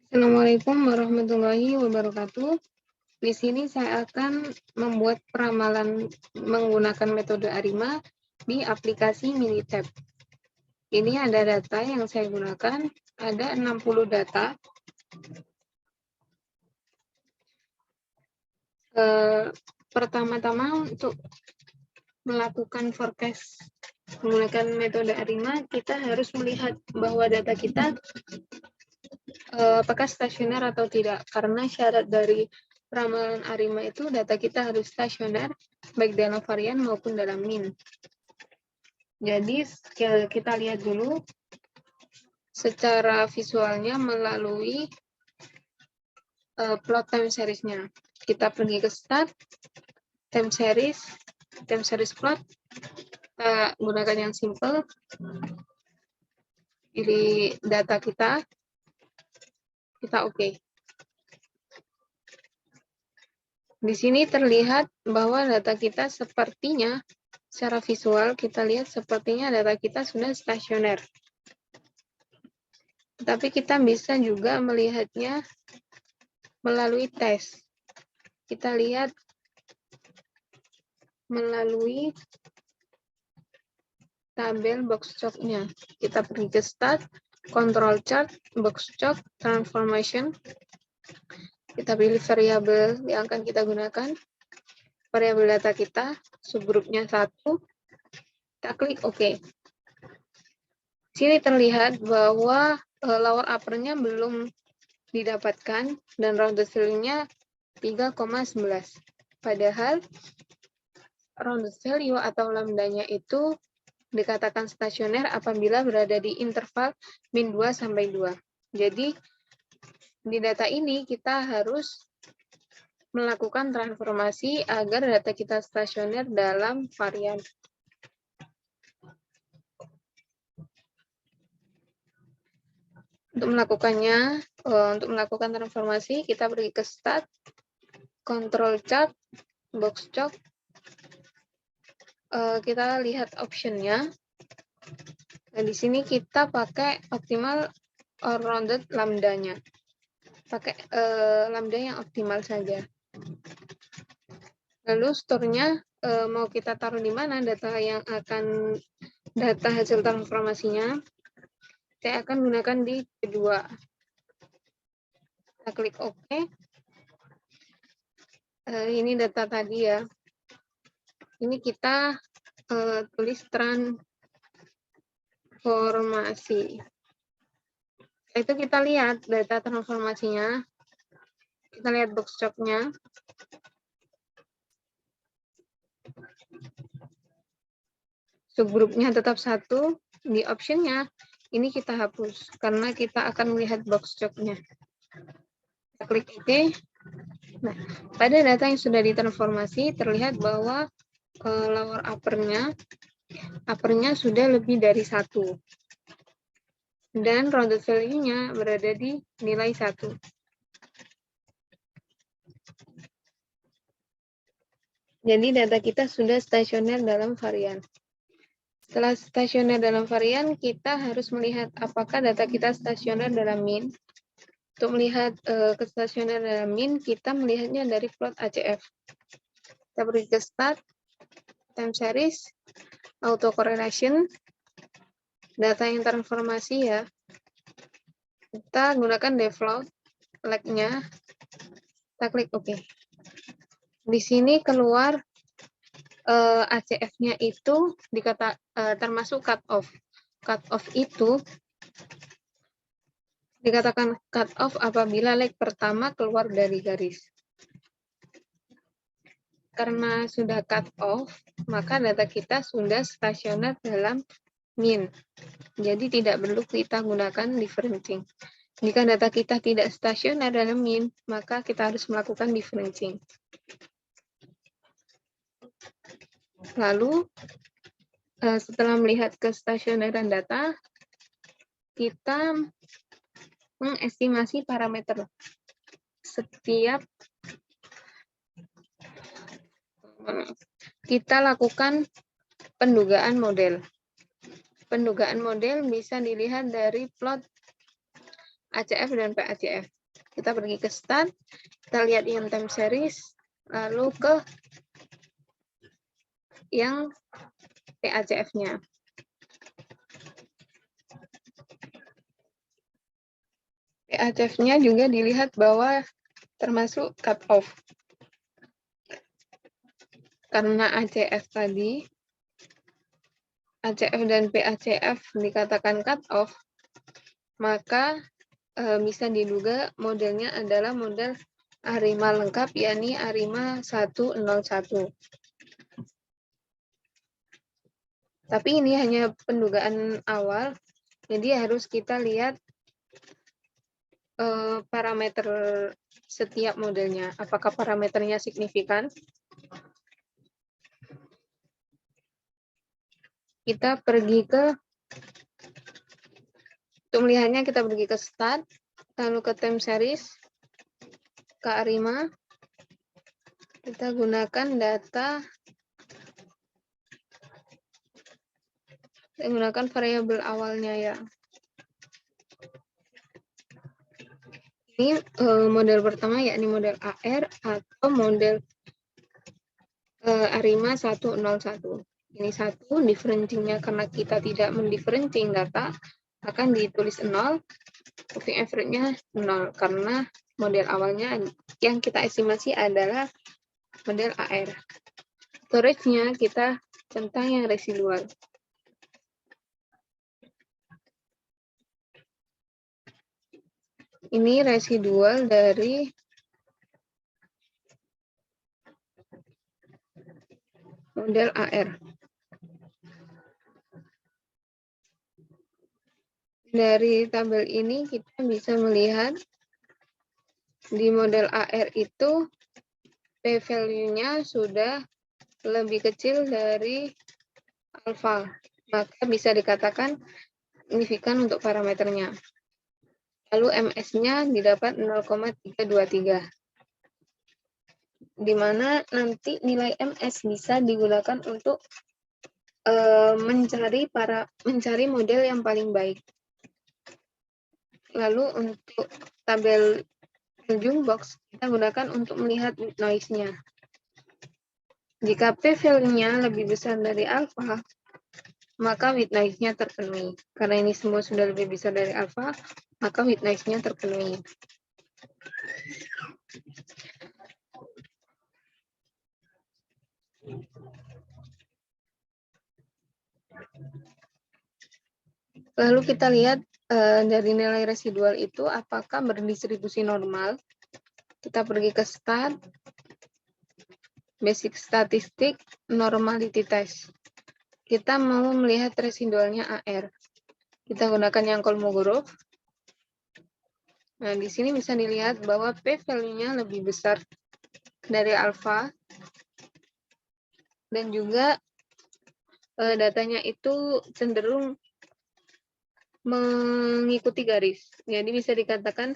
Assalamualaikum warahmatullahi wabarakatuh. Di sini saya akan membuat peramalan menggunakan metode ARIMA di aplikasi Minitab. Ini ada data yang saya gunakan, ada 60 data. Pertama-tama untuk melakukan forecast menggunakan metode ARIMA, kita harus melihat bahwa data kita apakah stasioner atau tidak, karena syarat dari peramalan ARIMA itu data kita harus stasioner baik dalam varian maupun dalam min. Jadi kita lihat dulu secara visualnya melalui plot time series-nya. Kita pergi ke start, time series plot, kita gunakan yang simple, pilih data kita oke. Di sini terlihat bahwa data kita sepertinya, secara visual kita lihat sepertinya data kita sudah stasioner. Tapi kita bisa juga melihatnya melalui tes. Kita lihat melalui tabel box chart-nya. Kita pergi ke start, control chart, box chart, transformation. Kita pilih variabel yang akan kita gunakan. Variabel data kita, subgrupnya 1. Kita klik OK. Sini terlihat bahwa lower upper-nya belum didapatkan dan rounded value-nya 3,11. Padahal rounded value atau lambdanya itu dikatakan stasioner apabila berada di interval min 2 sampai 2. Jadi di data ini kita harus melakukan transformasi agar data kita stasioner dalam varian. Untuk melakukan transformasi, kita pergi ke start, control chart, box chart. Kita lihat option-nya. Nah, di sini kita pakai optimal or rounded lambdanya. Pakai lambda yang optimal saja. Lalu store-nya mau kita taruh di mana data hasil transformasinya. Saya akan gunakan di kedua. Kita klik OK. Ini data tadi ya. Ini kita tulis transformasi. Itu kita lihat data transformasinya. Kita lihat box chart-nya. Subgrupnya tetap 1. Di option-nya ini kita hapus karena kita akan melihat box chart-nya. Kita klik OK. Nah, pada data yang sudah ditransformasi terlihat bahwa lower upper-nya sudah lebih dari 1. Dan rounded value-nya berada di nilai 1. Jadi data kita sudah stasioner dalam varian. Setelah stasioner dalam varian, kita harus melihat apakah data kita stasioner dalam min. Untuk melihat kestasioner dalam min, kita melihatnya dari plot ACF. Kita pergi ke start, time series, auto correlation, data yang transformasi ya. Kita gunakan default lag-nya. Kita klik OK. Di sini keluar ACF-nya itu termasuk cut off. Cut off itu dikatakan cut off apabila leg pertama keluar dari garis. Karena sudah cut off, maka data kita sudah stasioner dalam min. Jadi tidak perlu kita gunakan differencing. Jika data kita tidak stasioner dalam min, maka kita harus melakukan differencing. Lalu, setelah melihat kestasioneran data, kita mengestimasi parameter setiap kita lakukan pendugaan model. Pendugaan model bisa dilihat dari plot ACF dan PACF. Kita pergi ke start, kita lihat yang time series, lalu ke yang PACF-nya. PACF-nya juga dilihat bahwa termasuk cut off. Karena ACF tadi, ACF dan PACF dikatakan cut off, maka bisa diduga modelnya adalah model ARIMA lengkap, yakni ARIMA 101. Tapi ini hanya pendugaan awal, jadi harus kita lihat parameter setiap modelnya. Apakah parameternya signifikan? Kita pergi ke, untuk melihatnya kita pergi ke start, lalu ke time series, ke ARIMA. Kita gunakan data, saya gunakan variabel awalnya ya. Ini model pertama yakni model AR atau model ARIMA 101. Ini 1, differencingnya karena kita tidak mendiferencing data, akan ditulis 0, moving average-nya 0, karena model awalnya yang kita estimasi adalah model AR. Storage-nya kita centang yang residual. Ini residual dari model AR. Dari tabel ini kita bisa melihat di model AR itu p-value-nya sudah lebih kecil dari alfa, maka bisa dikatakan signifikan untuk parameternya. Lalu MS-nya didapat 0,323. Di mana nanti nilai MS bisa digunakan untuk mencari model yang paling baik. Lalu untuk tabel Aljung box kita gunakan untuk melihat noise-nya. Jika p-value-nya lebih besar dari alfa, maka with noise-nya terpenuhi. Karena ini semua sudah lebih besar dari alfa, maka with noise-nya terpenuhi. Lalu kita lihat dari nilai residual itu apakah berdistribusi normal. Kita pergi ke start, basic statistik, normality test. Kita mau melihat residualnya AR. Kita gunakan yang Kolmogorov. Nah, di sini bisa dilihat bahwa p-value-nya lebih besar dari alfa. Dan juga datanya itu cenderung mengikuti garis. Jadi bisa dikatakan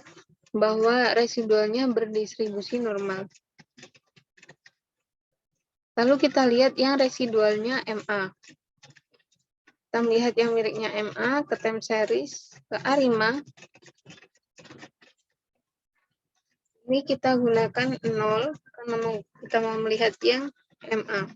bahwa residualnya berdistribusi normal. Lalu kita lihat yang residualnya MA. Kita melihat yang miliknya MA ke time series, ke ARIMA. Ini kita gunakan 0 karena kita mau melihat yang MA.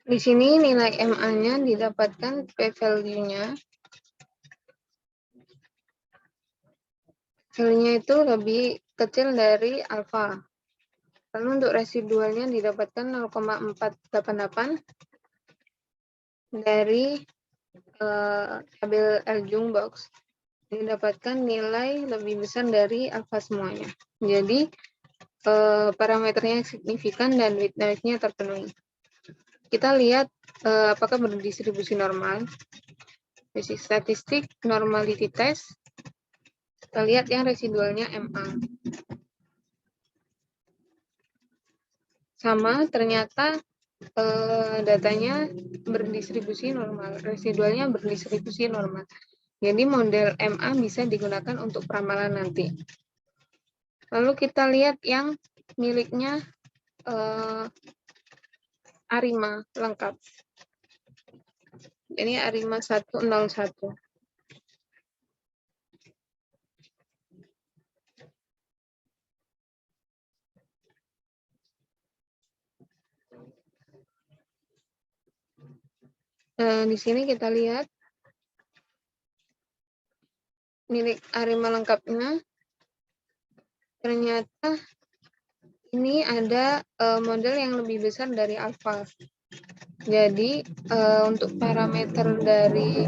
Di sini nilai MA-nya didapatkan p-value-nya. Value-nya itu lebih kecil dari alfa. Lalu untuk residualnya didapatkan 0,488 dari tabel Aljung box. Didapatkan nilai lebih besar dari alfa semuanya. Jadi parameternya signifikan dan with noise-nya terpenuhi. Kita lihat apakah berdistribusi normal. Basic statistik, normality test. Kita lihat yang residualnya MA. Sama, ternyata datanya berdistribusi normal. Residualnya berdistribusi normal. Jadi model MA bisa digunakan untuk peramalan nanti. Lalu kita lihat yang miliknya Arima lengkap. Ini Arima 101. Di sini kita lihat milik Arima lengkapnya. Ternyata ini ada model yang lebih besar dari alfa. Jadi untuk parameter dari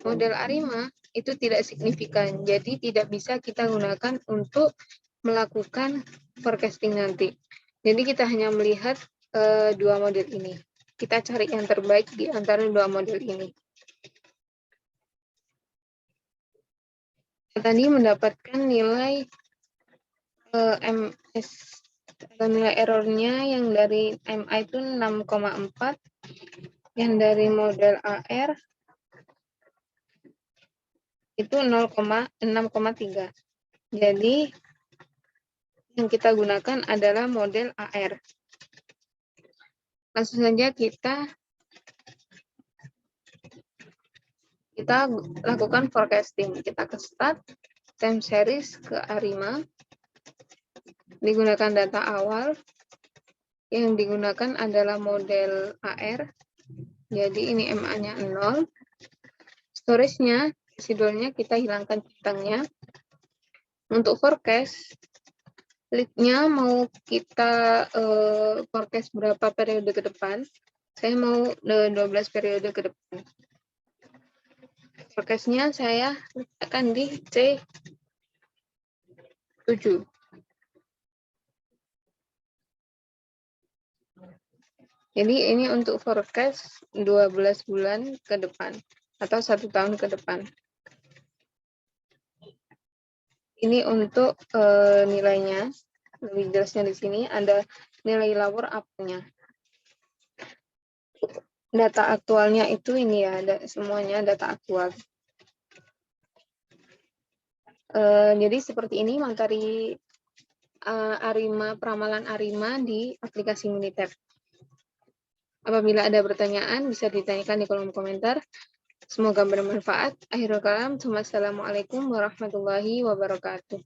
model Arima itu tidak signifikan. Jadi tidak bisa kita gunakan untuk melakukan forecasting nanti. Jadi kita hanya melihat dua model ini. Kita cari yang terbaik di antara dua model ini. Tadi mendapatkan nilai MS atau nilai errornya yang dari MA itu 6,4, yang dari model AR itu 6,3. Jadi yang kita gunakan adalah model AR. Langsung saja kita lakukan forecasting. Kita ke start, time series, ke Arima. Digunakan data awal. Yang digunakan adalah model AR. Jadi ini MA-nya 0. Storage-nya, residolnya kita hilangkan centangnya. Untuk forecast, lead-nya mau kita forecast berapa periode ke depan. Saya mau 12 periode ke depan. Forecast-nya saya letakkan di C7. Jadi ini untuk forecast 12 bulan ke depan atau 1 tahun ke depan. Ini untuk nilainya. Lebih jelasnya di sini ada nilai labor up-nya. Data aktualnya itu ini ya, ada semuanya data aktual. Jadi seperti ini materi Arima, peramalan Arima di aplikasi Minitab. Apabila ada pertanyaan, bisa ditanyakan di kolom komentar. Semoga bermanfaat. Akhirul kalam, wassalamualaikum warahmatullahi wabarakatuh.